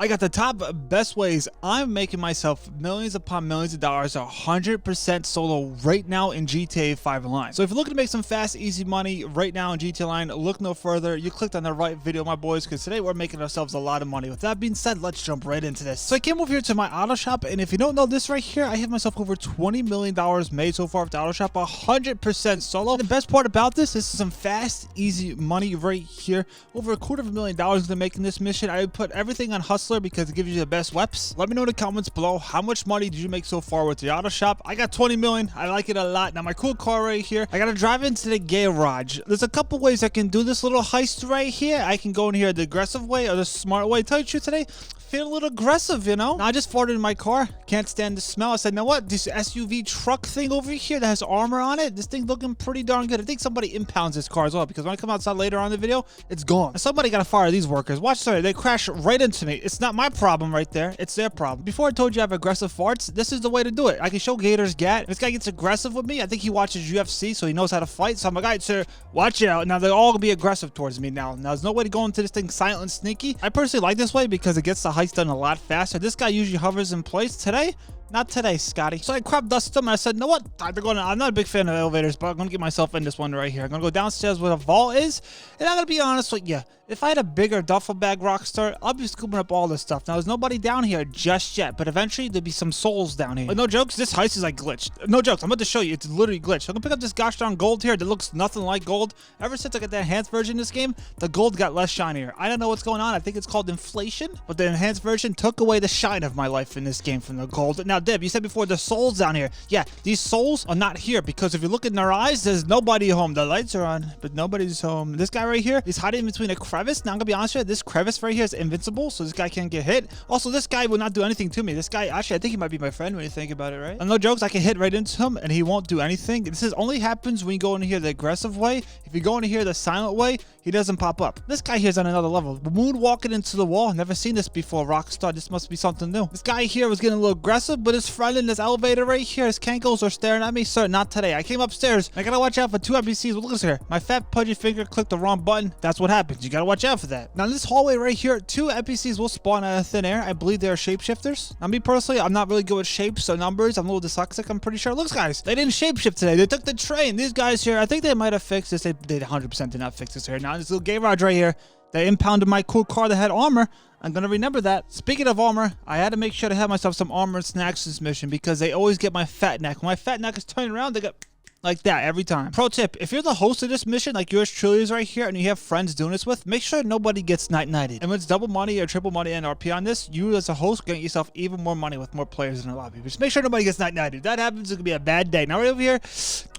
I got the top best ways I'm making myself millions upon millions of dollars 100% solo right now in GTA 5 Online. So if you're looking to make some fast, easy money right now in GTA Online, look no further. You clicked on the right video, my boys, because today we're making ourselves a lot of money. With that being said, let's jump right into this. So I came over here to my auto shop, and if you don't know this right here, I have myself over $20 million made so far with the auto shop, 100% solo. And the best part about this is some fast, easy money right here. Over $250,000 to making this mission. I put everything on Hustler because it gives you the best weps. Let me know in the comments below how much money did you make so far with the auto shop. I got 20 million. I like it a lot. Now my cool car right here, I gotta drive into the garage. There's a couple ways I can do this little heist right here. I can go in here the aggressive way or the smart way. Tell you the truth today, feel a little aggressive, you know. Now, I just farted in my car. Can't stand the smell. I said, you know what? This SUV truck thing over here that has armor on it, this thing looking pretty darn good. I think somebody impounds this car as well, because when I come outside later on in the video, it's gone. Somebody gotta fire these workers. Watch, sorry, they crash right into me. It's not my problem right there. It's their problem. Before I told you I have aggressive farts, this is the way to do it. I can show Gator's gat. This guy gets aggressive with me. I think he watches UFC, so he knows how to fight. So I'm like, all right, sir, watch out. Now they're all gonna be aggressive towards me now. Now there's no way to go into this thing silent and sneaky. I personally like this way because it gets the heist done a lot faster. This guy usually hovers in place. Today, not today, Scotty. So I crop dusted him and I said, you know what? I'm not a big fan of elevators, but I'm going to get myself in this one right here. I'm going to go downstairs where the vault is. And I'm going to be honest with you. If I had a bigger duffel bag, Rockstar, I'll be scooping up all this stuff. Now, there's nobody down here just yet, but eventually there'll be some souls down here. Like, no jokes, this heist is like glitched. No jokes, I'm about to show you. It's literally glitched. I'm going to pick up this gosh darn gold here that looks nothing like gold. Ever since I got the enhanced version of this game, the gold got less shinier. I don't know what's going on. I think it's called inflation, but the enhanced version took away the shine of my life in this game from the gold. Now, Deb, you said before the souls down here. Yeah, these souls are not here because if you look in their eyes, there's nobody home. The lights are on, but nobody's home. This guy right here is hiding between a crevice. Now, I'm going to be honest with you, this crevice right here is invincible, so this guy can't get hit. Also, this guy will not do anything to me. This guy, actually, I think he might be my friend when you think about it, right? And no jokes, I can hit right into him and he won't do anything. This is only happens when you go in here the aggressive way. If you go in here the silent way, he doesn't pop up. This guy here is on another level. Moonwalking into the wall. Never seen this before, Rockstar. This must be something new. This guy here was getting a little aggressive, but his friend in this elevator right here, his cankles are staring at me. Sir, not today. I came upstairs. I gotta watch out for two NPCs. Well, look at this here. My fat pudgy finger clicked the wrong button. That's what happens. You gotta watch out for that. Now, in this hallway right here, two NPCs will spawn out of thin air. I believe they are shapeshifters. Now, me personally, I'm not really good with shapes or numbers. I'm a little dyslexic, I'm pretty sure. Look, guys, they didn't shapeshift today. They took the train. These guys here, I think they might have fixed this. They 100% did not fix this here. Now, this little garage right here, they impounded my cool car that had armor. I'm gonna remember that. Speaking of armor, I had to make sure to have myself some armor and snacks this mission because they always get my fat neck. When my fat neck is turning around, they get like that every time. Pro tip, if you're the host of this mission, like yours truly is right here, and you have friends doing this with, make sure nobody gets night-nighted. And when it's double money or triple money and RP on this, you as a host get yourself even more money with more players in the lobby. Just make sure nobody gets night-nighted. If that happens, it's gonna be a bad day. Now right over here,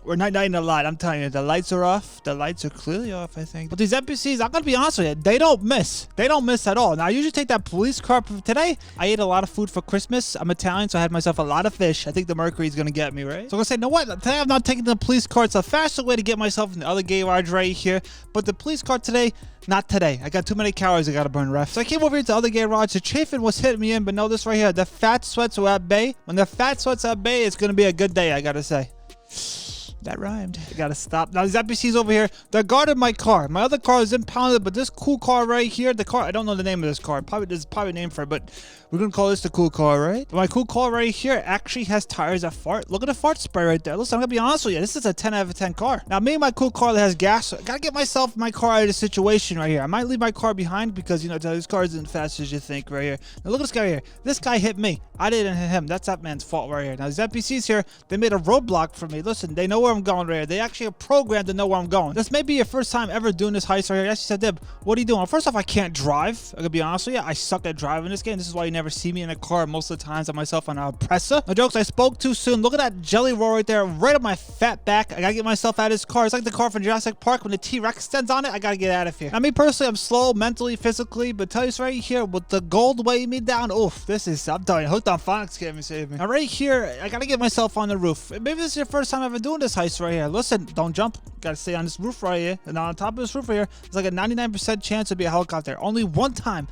we're night-nighting a lot. I'm telling you, the lights are off. The lights are clearly off, I think. But these NPCs, I'm gonna be honest with you, they don't miss. They don't miss at all. Now, I usually take that police car. Today, I ate a lot of food for Christmas. I'm Italian, so I had myself a lot of fish. I think the mercury's gonna get me, right? So I'm gonna say, you know what? Today, I'm not taking the police car. It's a faster way to get myself in the other garage right here. But the police car today, not today. I got too many calories I gotta burn, ref. So I came over here to the other garage. The chafing was hitting me in, but no, this right here, the fat sweats were at bay. When the fat sweats are at bay, it's gonna be a good day, I gotta say. That rhymed. I gotta stop. Now, these NPCs over here, they're guarding my car. My other car is impounded, but this cool car right here, the car, I don't know the name of this car. There's probably a name for it, but we're gonna call this the cool car, right? But my cool car right here actually has tires that fart. Look at the fart spray right there. Listen, I'm gonna be honest with you. This is a 10 out of 10 car. Now, me and my cool car that has gas, I gotta get myself my car out of the situation right here. I might leave my car behind because, you know, this car isn't fast as you think right here. Now, look at this guy here. This guy hit me. I didn't hit him. That's that man's fault right here. Now, these NPCs here, they made a roadblock for me. Listen, they know where I'm going right here. They actually are programmed to know where I'm going. This may be your first time ever doing this heist right here. Yes, you said, Dib, what are you doing? Well, first off, I can't drive. I'm gonna be honest with you. I suck at driving this game. This is why you never see me in a car most of the times. I'm myself on a oppressor. No jokes, I spoke too soon. Look at that jelly roll right there, right on my fat back. I gotta get myself out of this car. It's like the car from Jurassic Park when the T-Rex stands on it. I gotta get out of here. Now, me personally, I'm slow mentally, physically, but tell you right here, with the gold weighing me down, oof, this is, I'm telling you, hooked on phonics can't even save me. Now, right here, I gotta get myself on the roof. Maybe this is your first time ever doing this heist right here. Listen, don't jump. Gotta stay on this roof right here. And on top of this roof right here, there's like a 99% chance to be a helicopter. Only one time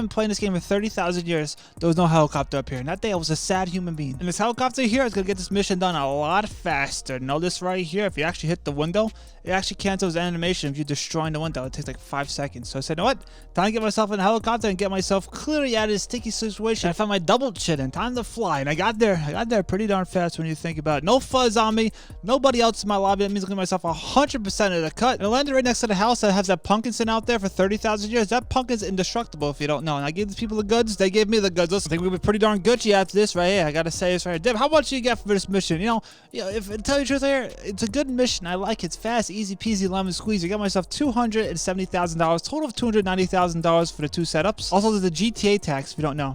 playing this game for 30,000 years, there was no helicopter up here. And that day I was a sad human being. And this helicopter here is gonna get this mission done a lot faster. Notice right here, if you actually hit the window, it actually cancels animation if you're destroying the window. It takes like 5 seconds. So I said, you know what? Time to get myself in a helicopter and get myself clearly out of this sticky situation. I found my double chin and time to fly. And I got there pretty darn fast when you think about it. No fuzz on me. Nobody else in my lobby. That means I'm gonna give myself 100% of the cut. And I landed right next to the house that has that pumpkin sitting out there for 30,000 years. That pumpkin's indestructible if you don't know. And I gave these people the goods. They gave me the goods. Listen, I think we'll be pretty darn Gucci after this right here. I gotta say this right here. Dib, how much do you get for this mission? You know, if to tell you the truth here, it's a good mission. I like it. It's fast, easy peasy, lemon squeezy. I got myself $270,000, total of $290,000 for the 2 setups. Also, there's the GTA tax if you don't know.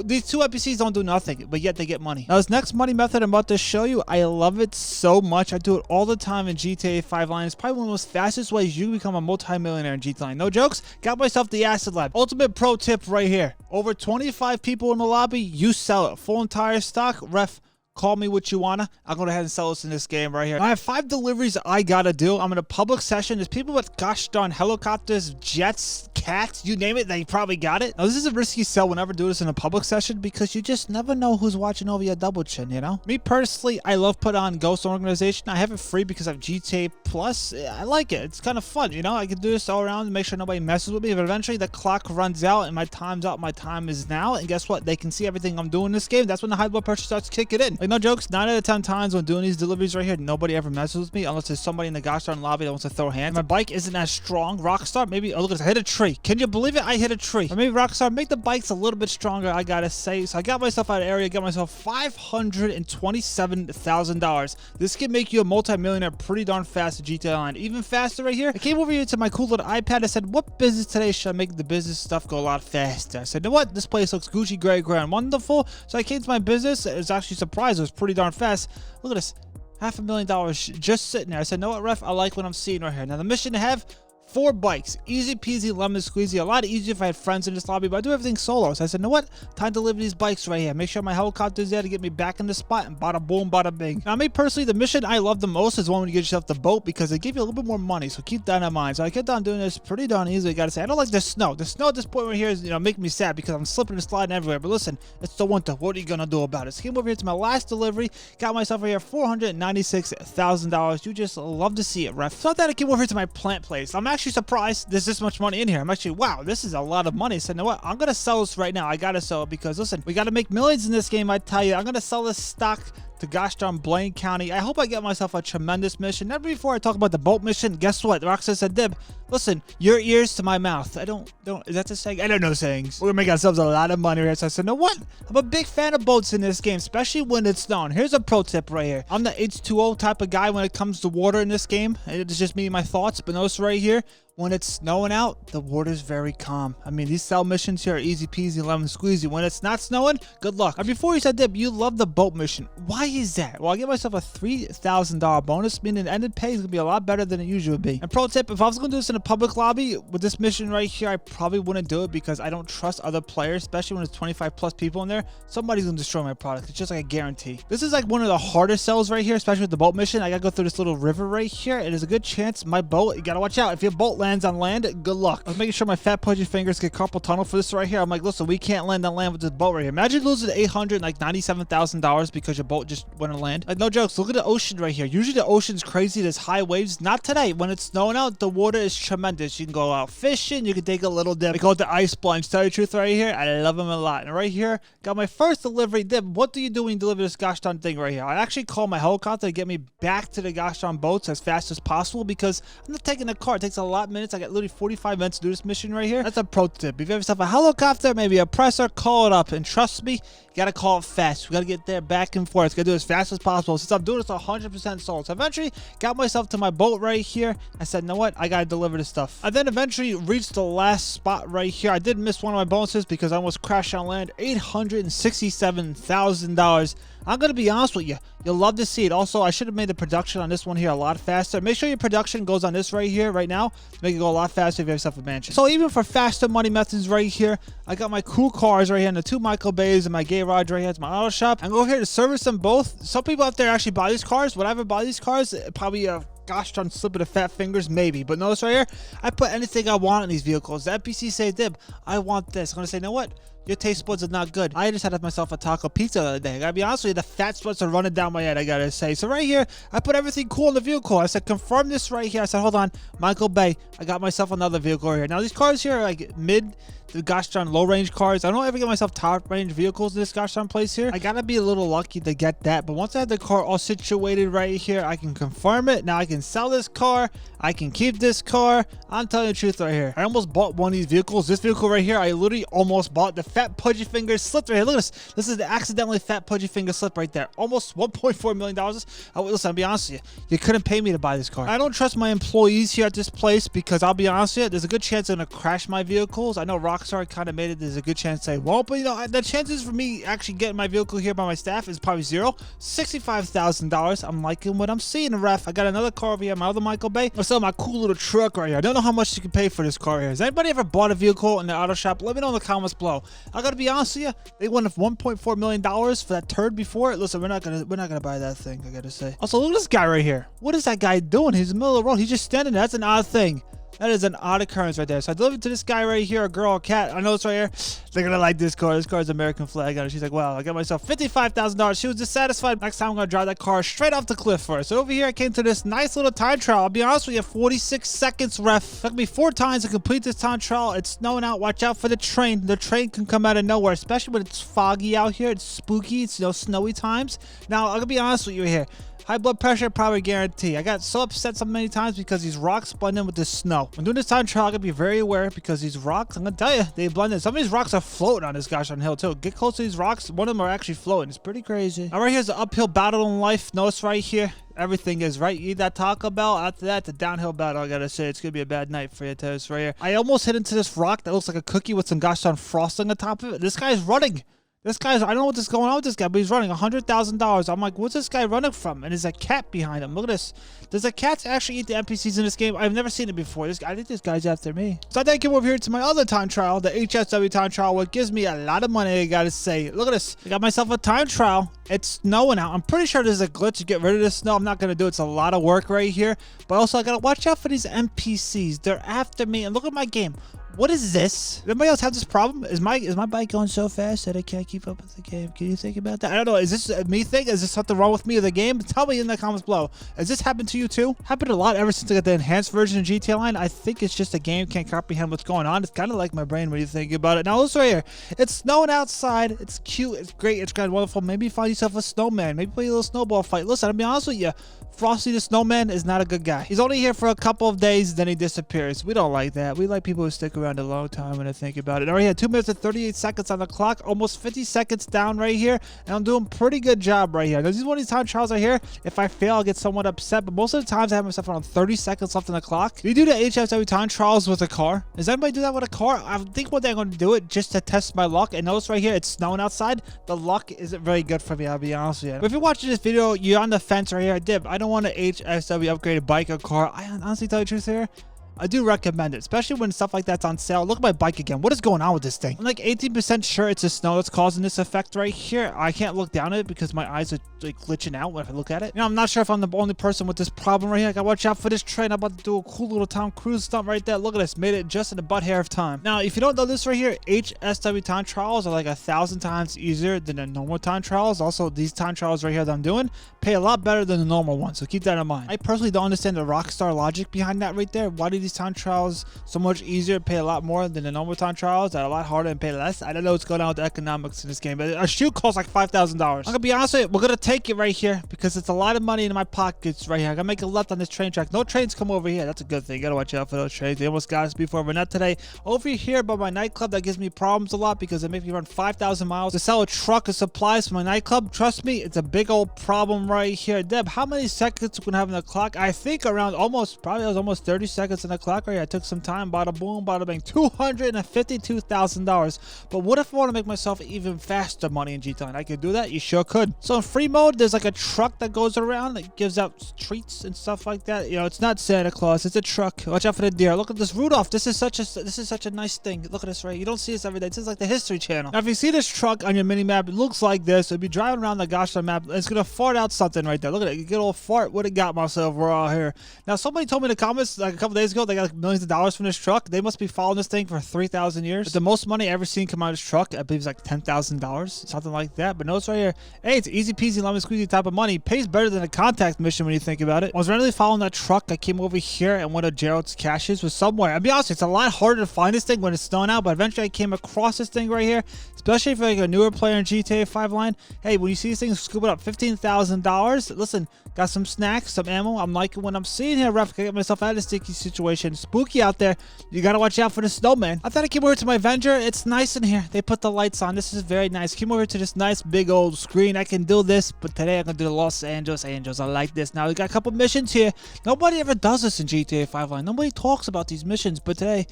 These 2 NPCs don't do nothing, but yet they get money. Now, this next money method I'm about to show you, I love it so much. I do it all the time in GTA 5 Line. It's probably one of the most fastest ways you can become a multi-millionaire in GTA Line. No jokes. Got myself the Acid Lab. Ultimate pro tip right here. Over 25 people in the lobby, you sell it. Full entire stock. Ref, call me what you wanna. I'll go ahead and sell this in this game right here. I have 5 deliveries I gotta do. I'm in a public session. There's people with gosh darn helicopters, jets, cats, you name it, they probably got it. Now, this is a risky sell whenever I do this in a public session because you just never know who's watching over your double chin, you know? Me personally, I love put on Ghost Organization. I have it free because I have GTA Plus. I like it. It's kind of fun, you know? I can do this all around and make sure nobody messes with me, but eventually the clock runs out and my time's up. My time is now, and guess what? They can see everything I'm doing in this game. That's when the high blood pressure starts kicking in. Like, no jokes, 9 out of 10 times when doing these deliveries right here, nobody ever messes with me unless there's somebody in the gosh darn lobby that wants to throw hands. My bike isn't as strong. Rockstar, maybe, oh look at this, I hit a tree. Can you believe it? I hit a tree. Or maybe Rockstar, make the bikes a little bit stronger, I gotta say. So I got myself out of area, got myself $527,000. This can make you a multi-millionaire pretty darn fast in GTA Online. Even faster right here. I came over here to my cool little iPad. I said, what business today should I make the business stuff go a lot faster? I said, you know what? This place looks Gucci, great, and wonderful. So I came to my business. It was actually surprised. It was pretty darn fast. Look at this. $500,000 just sitting there. I said, no what, ref? I like what I'm seeing right here. Now, the mission to have 4 bikes. Easy peasy, lemon squeezy. A lot easier if I had friends in this lobby, but I do everything solo. So I said, you know what? Time to deliver these bikes right here. Make sure my helicopter's there to get me back in the spot, and bada boom, bada bing. Now, me personally, the mission I love the most is one when you get yourself the boat because they give you a little bit more money. So keep that in mind. So I kept on doing this pretty darn easily. I gotta say, I don't like the snow. The snow at this point right here is, you know, making me sad because I'm slipping and sliding everywhere. But listen, it's the winter. What are you gonna do about it? So came over here to my last delivery. Got myself right here $496,000. You just love to see it, ref. So I thought I came over here to my plant place. I'm actually surprised there's this much money in here. I'm actually, wow, this is a lot of money. So you know what? I'm gonna sell this right now. I gotta sell it because listen, we gotta make millions in this game. I tell you, I'm gonna sell this stock to gosh darn Blaine County. I hope I get myself a tremendous mission. Now, before I talk about the boat mission, guess what? Rockstar said, Dib, listen, your ears to my mouth. I don't, is that the saying? I don't know sayings. We're gonna make ourselves a lot of money here. So I said, you know what? I'm a big fan of boats in this game, especially when it's snowing. Here's a pro tip right here. I'm the H2O type of guy when it comes to water in this game. It's just me and my thoughts, but notice right here, when it's snowing out, the water's very calm. I mean, these cell missions here are easy peasy, lemon squeezy. When it's not snowing, good luck. And before you said, Dib, you love the boat mission. Why is that? Well, I give myself a $3,000 bonus, meaning the ended pay is going to be a lot better than it usually would be. And pro tip, if I was going to do this in a public lobby with this mission right here, I probably wouldn't do it because I don't trust other players, especially when there's 25 plus people in there. Somebody's going to destroy my product. It's just like a guarantee. This is like one of the hardest cells right here, especially with the boat mission. I got to go through this little river right here. It is a good chance my boat, you got to watch out. If your boat lands on land, good luck. I was making sure my fat pudgy fingers get carpal tunnel for this right here. I'm like, listen, we can't land on land with this boat right here. Imagine losing $897,000 because your boat just went on land. Like, no jokes. Look at the ocean right here. Usually the ocean's crazy. There's high waves. Not today. When it's snowing out, the water is tremendous. You can go out fishing. You can take a little dip. I call it the ice plunge. Tell you the truth right here, I love them a lot. And right here, got my first delivery. Dib, what do you do when you deliver this gosh darn thing right here? I actually call my helicopter to get me back to the gosh darn boats as fast as possible because I'm not taking a car. It takes a lot of minutes. I got literally 45 minutes to do this mission right here. That's a pro tip. If you have yourself a helicopter, maybe a presser, call it up. And trust me, you gotta call it fast. We gotta get there back and forth. Gotta do it as fast as possible. Since I'm doing this 100% sold. So eventually, got myself to my boat right here. I said, you know what? I gotta deliver this stuff. I then eventually reached the last spot right here. I did miss one of my bonuses because I almost crashed on land. $867,000. I'm gonna be honest with you, you'll love to see it. Also, I should have made the production on this one here a lot faster. Make sure your production goes on this right here right now to make it go a lot faster if you have yourself a mansion. So even for faster money methods right here, I got my cool cars right here and the 2 Michael Bays and my garage right here. It's my auto shop. I'm over here to service them both. Some people out there actually buy these cars. Would I ever buy these cars? Probably gosh darn slip of the fat fingers, maybe. But notice right here, I put anything I want in these vehicles. The NPC say, Dib, I want this. I'm gonna say, you know what? Your taste buds are not good. I just had myself a taco pizza the other day. I gotta be honest with you, the fat sweats are running down my head, I gotta say. So right here, I put everything cool in the vehicle. I said, confirm this right here. I said, hold on, Michael Bay. I got myself another vehicle right here. Now these cars here are like mid to gosh darn low range cars. I don't ever get myself top range vehicles in this gosh darn place here. I gotta be a little lucky to get that. But once I have the car all situated right here, I can confirm it. Now I can sell this car. I can keep this car. I'm telling you the truth right here. I almost bought one of these vehicles. This vehicle right here, I literally almost bought. The fat pudgy finger slip right here. Look at this. This is the accidentally fat pudgy finger slip right there. Almost $1.4 million. Listen, I'll be honest with you. You couldn't pay me to buy this car. I don't trust my employees here at this place because I'll be honest with you, there's a good chance they're gonna crash my vehicles. I know Rockstar kind of made it. There's a good chance they won't, but you know, the chances for me actually getting my vehicle here by my staff is probably zero. $65,000. I'm liking what I'm seeing, ref. I got another car over here, my other Michael Bay. I'm selling my cool little truck right here. I don't know how much you can pay for this car here. Has anybody ever bought a vehicle in the auto shop? Let me know in the comments below. I gotta be honest with you, they won $1.4 million for that turd before. Listen, we're not gonna buy that thing, I gotta say. Also, look at this guy right here. What is that guy doing? He's in the middle of the road. He's just standing there. That's an odd thing. That is an odd occurrence right there. So I delivered to this guy right here, a girl, a cat. I know it's right here. They're gonna like this car. This car is American flag on it. She's like, wow, I got myself $55,000. She was dissatisfied. Next time I'm gonna drive that car straight off the cliff for her. So over here I came to this nice little time trial. I'll be honest with you, 46 seconds, ref. Took me 4 times to complete this time trial. It's snowing out. Watch out for the train. The train can come out of nowhere, especially when it's foggy out here. It's spooky. It's, you know, snowy times. Now I'm gonna be honest with you here. High blood pressure, probably guarantee. I got so upset so many times because these rocks blend in with the snow. When doing this time trial, I gotta be very aware because these rocks, I'm gonna tell you, they blend in. Some of these rocks are floating on this gosh on hill too. Get close to these rocks. One of them are actually floating. It's pretty crazy. Now right here's the uphill battle in life. Notice right here, everything is right. You eat that Taco Bell. After that, the downhill battle. I gotta say, it's gonna be a bad night for you, Tess, right here. I almost hit into this rock that looks like a cookie with some gosh darn frosting on the top of it. This guy's running. This guy's, I don't know what's going on with this guy, but he's running $100,000. I'm like, what's this guy running from? And there's a cat behind him. Look at this. Does the cats actually eat the NPCs in this game? I've never seen it before. I think this guy's after me. So I think I'm over here to my other time trial, the HSW time trial, what gives me a lot of money, I gotta say. Look at this. I got myself a time trial. It's snowing out. I'm pretty sure there's a glitch to get rid of this snow. I'm not gonna do it. It's a lot of work right here. But also, I gotta watch out for these NPCs. They're after me. And look at my game. What is this? Does anybody else have this problem? Is my bike going so fast that I can't keep up with the game? Can you think about that? I don't know. Is this a me thing? Is this something wrong with me or the game? Tell me in the comments below. Has this happened to you too? Happened a lot ever since I got the enhanced version of GTA Line. I think it's just the game can't comprehend what's going on. It's kind of like my brain when you think about it. Now listen right here. It's snowing outside. It's cute. It's great. It's kind of wonderful. Maybe find yourself a snowman. Maybe play a little snowball fight. Listen, I'll be honest with you. Frosty the Snowman is not a good guy. He's only here for a couple of days, then he disappears. We don't like that. We like people who stick around a long time when I think about it. All right, here, 2 minutes and 38 seconds on the clock. Almost 50 seconds down right here. And I'm doing a pretty good job right here. This is one of these time trials right here. If I fail, I'll get somewhat upset. But most of the times, I have myself around 30 seconds left on the clock. Do you do the HSW time trials with a car? Does anybody do that with a car? I think one day I'm going to do it just to test my luck. And notice right here, it's snowing outside. The luck isn't very good for me, I'll be honest with you. But if you're watching this video, you're on the fence right here. Dib, I don't want to HSW upgraded bike or car. I honestly tell you the truth here, I do recommend it, especially when stuff like that's on sale. Look at my bike again. What is going on with this thing? I'm like 18% sure it's the snow that's causing this effect right here. I can't look down at it because my eyes are like glitching out when I look at it. You know, I'm not sure if I'm the only person with this problem right here. I gotta watch out for this train. I'm about to do a cool little Tom Cruise stunt right there. Look at this. Made it just in the butt hair of time. Now, if you don't know this right here, HSW time trials are like 1,000 times easier than the normal time trials. Also, these time trials right here that I'm doing pay a lot better than the normal ones. So keep that in mind. I personally don't understand the Rockstar logic behind that right there. Why do these time trials so much easier, pay a lot more than the normal time trials that are a lot harder and pay less? I don't know what's going on with the economics in this game, but a shoe costs like $5,000. I'm gonna be honest with you, we're gonna take it right here because it's a lot of money in my pockets right here. I gotta make a left on this train track. No trains come over here. That's a good thing. You gotta watch out for those trains. They almost got us before, but not today. Over here by my nightclub, that gives me problems a lot because it makes me run 5,000 miles to sell a truck of supplies for my nightclub. Trust me, it's a big old problem right here. Deb, how many seconds we can have on the clock? I think around almost 30 seconds on 11 o'clock right here. I took some time, bada boom, bada bang, $252,000. But what if I want to make myself even faster money in GTA? I could do that. You sure could. So in free mode, there's like a truck that goes around that gives out treats and stuff like that. You know, it's not Santa Claus, it's a truck. Watch out for the deer. Look at this Rudolph. This is such a nice thing. Look at this, right? You don't see this every day. This is like the History Channel. Now, if you see this truck on your mini map, it looks like this. It'll be driving around the gosh darn map. It's gonna fart out something right there. Look at it. You get a little fart. What it got myself? We're all here. Now, somebody told me in the comments like a couple days ago they got like millions of dollars from this truck. They must be following this thing for 3,000 years. But the most money I ever seen come out of this truck, I believe, is like $10,000, something like that. But notice right here, hey, it's easy peasy lemon squeezy type of money. Pays better than a contact mission when you think about it. I was randomly following that truck. I came over here and one of Gerald's caches was somewhere. I'll be honest, it's a lot harder to find this thing when it's snowing out. But eventually, I came across this thing right here. Especially for like a newer player in GTA 5 line. Hey, when you see these things scoop it up $15,000, listen, got some snacks, some ammo. I'm liking what I'm seeing here, ref. I get myself out of the sticky situation. Spooky out there. You gotta watch out for the snowman. I thought I came over to my Avenger. It's nice in here. They put the lights on. This is very nice. Came over to this nice big old screen. I can do this, but today I'm gonna do the Los Angeles Angels. I like this. Now we got a couple missions here. Nobody ever does this in GTA 5 line. Nobody talks about these missions, but today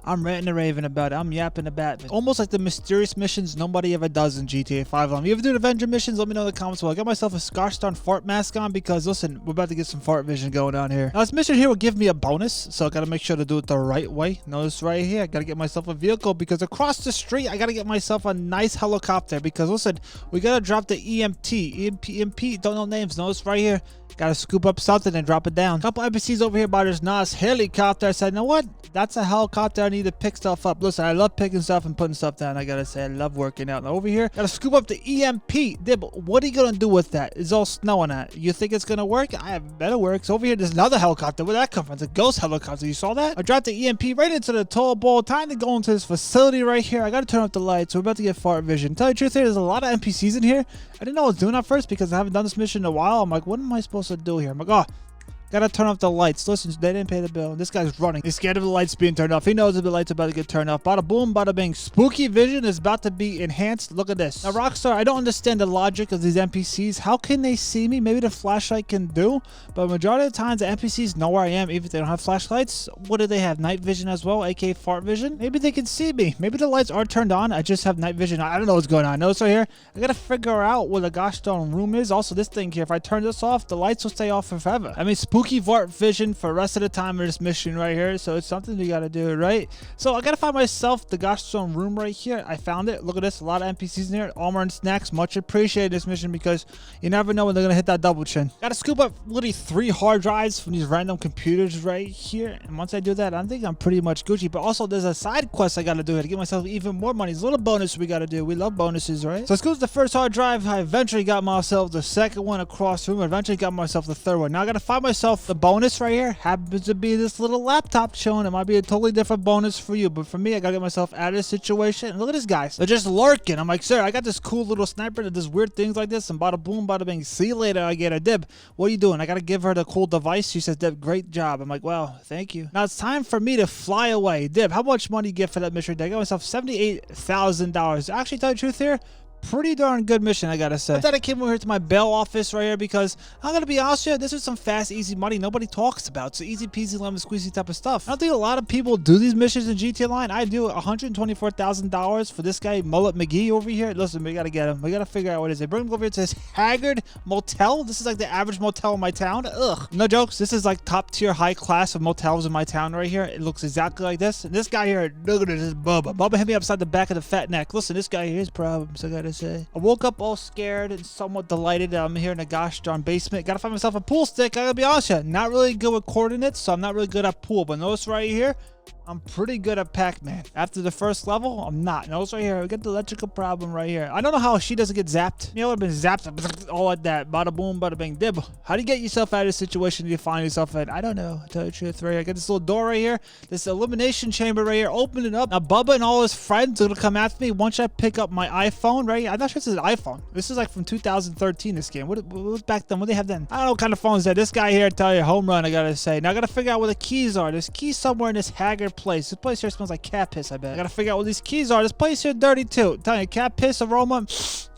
I'm ranting and raving about it. I'm yapping about it. Almost like the mysterious missions nobody ever does in GTA 5 line. You ever do the Avenger missions? Let me know in the comments below. I got myself a gosh darn fart mask on because listen, we're about to get some fart vision going on here. Now this mission here will give me a bonus, so I gotta make sure to do it the right way. Notice right here, I gotta get myself a vehicle because across the street I gotta get myself a nice helicopter because listen, we gotta drop the EMP, don't know names. Notice right here, gotta scoop up something and drop it down. Couple NPCs over here by this nice helicopter. I said, you know what? That's a helicopter. I need to pick stuff up. Listen, I love picking stuff and putting stuff down. I gotta say, I love working out. Now over here, gotta scoop up the EMP. Dib, what are you gonna do with that? It's all snowing at. You think it's gonna work? I have better work. So over here, there's another helicopter. Where'd that come from? It's a ghost helicopter. You saw that? I dropped the EMP right into the toll bowl. Time to go into this facility right here. I gotta turn off the lights. We're about to get fart vision. Tell you the truth here, there's a lot of NPCs in here. I didn't know what I was doing at first because I haven't done this mission in a while. I'm like, what am I supposed to do here? I'm like, oh, gotta turn off the lights. Listen, they didn't pay the bill. This guy's running. He's scared of the lights being turned off. He knows that the lights are about to get turned off. Bada boom, bada bing. Spooky vision is about to be enhanced. Look at this. Now, Rockstar, I don't understand the logic of these NPCs. How can they see me? Maybe the flashlight can do, but majority of the times the NPCs know where I am, even if they don't have flashlights. What do they have? Night vision as well, aka fart vision? Maybe they can see me. Maybe the lights are turned on. I just have night vision. I don't know what's going on. Notice right here, I gotta figure out where the gosh darn room is. Also, this thing here, if I turn this off, the lights will stay off forever. I mean, spooky fart vision for the rest of the time of this mission right here, so it's something you gotta do, right? So I gotta find myself the gosh darn room right here. I found it. Look at this, a lot of NPCs in here. Armor and snacks, much appreciated this mission because you never know when they're gonna hit that double chin. Gotta scoop up literally 3 hard drives from these random computers right here, and once I do that, I think I'm pretty much Gucci. But also there's a side quest I gotta do here to get myself even more money. It's a little bonus we gotta do. We love bonuses, right? So let's go to the first hard drive. I eventually got myself the second one across the room. I eventually got myself the third one. Now I gotta find myself the bonus right here. Happens to be this little laptop showing. It might be a totally different bonus for you, but for me, I gotta get myself out of this situation. And look at this guys, they're just lurking. I'm like, sir, I got this cool little sniper that does weird things like this, and bada boom, bada bing. See you later. I get a dib. What are you doing? I gotta give her the cool device. She says, Dib, great job. I'm like, well, thank you. Now it's time for me to fly away. Dib, how much money you get for that mission? I got myself $78,000. Actually, tell you the truth here, pretty darn good mission, I gotta say. I thought I came over here to my bail office right here because I'm gonna be honest with you, this is some fast, easy money nobody talks about. It's easy peasy, lemon squeezy type of stuff. I don't think a lot of people do these missions in GTA Line. I do. $124,000 for this guy, Mullet McGee over here. Listen, we gotta get him. We gotta figure out what it is. They bring him over here to this Haggard motel. This is like the average motel in my town. Ugh. No jokes. This is like top tier, high class of motels in my town right here. It looks exactly like this. And this guy here, look at this, Bubba. Bubba hit me upside the back of the fat neck. Listen, this guy here has problems, I gotta say. I woke up all scared and somewhat delighted that I'm here in the gosh darn basement. Gotta find myself a pool stick. I gotta be honest with you, not really good with coordinates, so I'm not really good at pool. But notice right here, I'm pretty good at Pac-Man. After the first level, I'm not. Notice right here, we got the electrical problem right here. I don't know how she doesn't get zapped. You know, I've been zapped all like that. Bada boom, bada bing, dib. How do you get yourself out of this situation you find yourself in? I don't know. I tell you the truth right here. I got this little door right here. This elimination chamber right here. Open it up. Now, Bubba and all his friends are gonna come after me once I pick up my iPhone right here. I'm not sure this is an iPhone. This is like from 2013, this game. What was back then? What do they have then? I don't know what kind of phones that. This guy here, I tell you, home run, I gotta say. Now, I gotta figure out where the keys are. There's keys somewhere in this Haggard place. This place here smells like cat piss, I bet. I gotta figure out what these keys are. This place here dirty too. I'm telling you, cat piss aroma.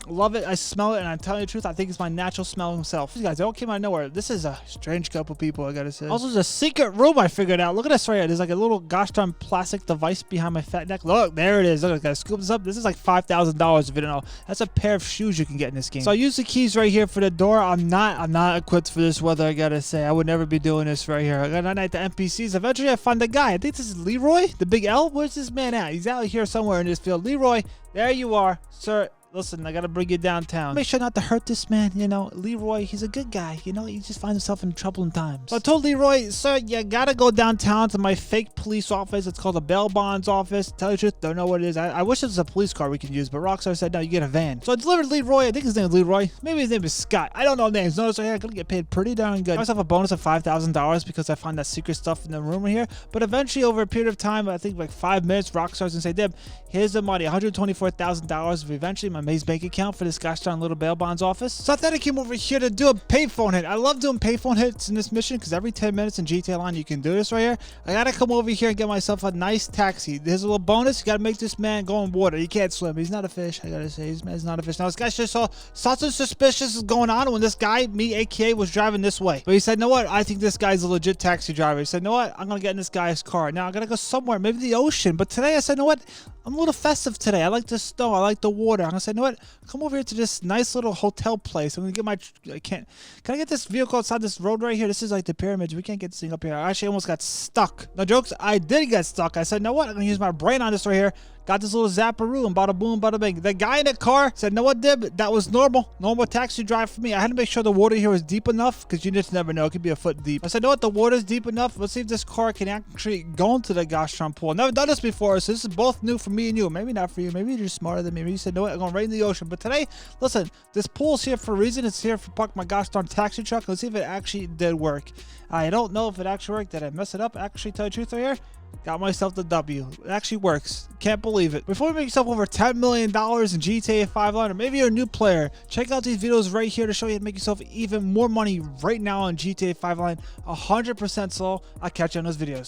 Love it. I smell it, and I'm telling you the truth, I think it's my natural smelling self. These guys, they don't came out of nowhere. This is a strange couple people, I gotta say. Also, there's a secret room I figured out. Look at this right here. There's like a little gosh darn plastic device behind my fat neck. Look, there it is. Look, I gotta scoop this up. This is like $5,000 if you don't know. That's a pair of shoes you can get in this game. So I use the keys right here for the door. I'm not equipped for this weather, I gotta say. I would never be doing this right here. I gotta night the NPCs. Eventually I find the guy. I think this is Leroy, the big L. Where's this man at? He's out here somewhere in this field. Leroy, there you are, sir. Listen, I gotta bring you downtown. Make sure not to hurt this man, you know. Leroy, he's a good guy, you know. He just finds himself in troubling times. So I told Leroy, sir, you gotta go downtown to my fake police office. It's called the bail bonds office. Tell you the truth, don't know what it is. I wish it was a police car we can use, but Rockstar said, no, you get a van. So I delivered Leroy. I think his name is Leroy. Maybe his name is Scott. I don't know names. Notice right here, I'm gonna get paid pretty darn good. I myself a bonus of $5,000 because I found that secret stuff in the room right here. But eventually, over a period of time, I think like 5 minutes, Rockstar's gonna say, Dib, here's the money, $124,000. Eventually, my maze bank account for this gosh darn little bail bonds office. So I thought I came over here to do a payphone hit. I love doing payphone hits in this mission because every 10 minutes in GTA Online you can do this right here. I gotta come over here and get myself a nice taxi. There's a little bonus. You gotta make this man go in water. He can't swim. He's not a fish. I gotta say, this man's not a fish. Now this guy just saw something suspicious is going on when this guy, me aka, was driving this way. But he said, know what? I think this guy's a legit taxi driver. He said, know what? I'm gonna get in this guy's car. Now I gotta go somewhere, maybe the ocean. But today I said, know what? I'm a little festive today. I like the snow. I like the water. I'm gonna say, you know what? Come over here to this nice little hotel place. I'm gonna get my. Can I get this vehicle outside this road right here? This is like the pyramids. We can't get this thing up here. I actually almost got stuck. No jokes. I did get stuck. I said, you know what? I'm gonna use my brain on this right here. Got this little zapparoo and bada boom, bada bing. The guy in the car said, know what, Dib? That was normal. Normal taxi drive for me. I had to make sure the water here was deep enough because you just never know. It could be a foot deep. I said, know what? The water's deep enough. Let's see if this car can actually go into the gosh darn pool. Never done this before, so this is both new for me and you. Maybe not for you. Maybe you're just smarter than me. Maybe you said, know what? I'm going right in the ocean. But today, listen, this pool's here for a reason. It's here for park my gosh darn taxi truck. Let's see if it actually did work. I don't know if it actually worked. Did I mess it up? Actually, tell you the truth right here. Got myself the W. It actually works. Can't believe it. Before you make yourself over $10 million in GTA 5 Online, or maybe you're a new player, check out these videos right here to show you how to make yourself even more money right now on GTA 5 Online. 100% slow. I'll catch you on those videos.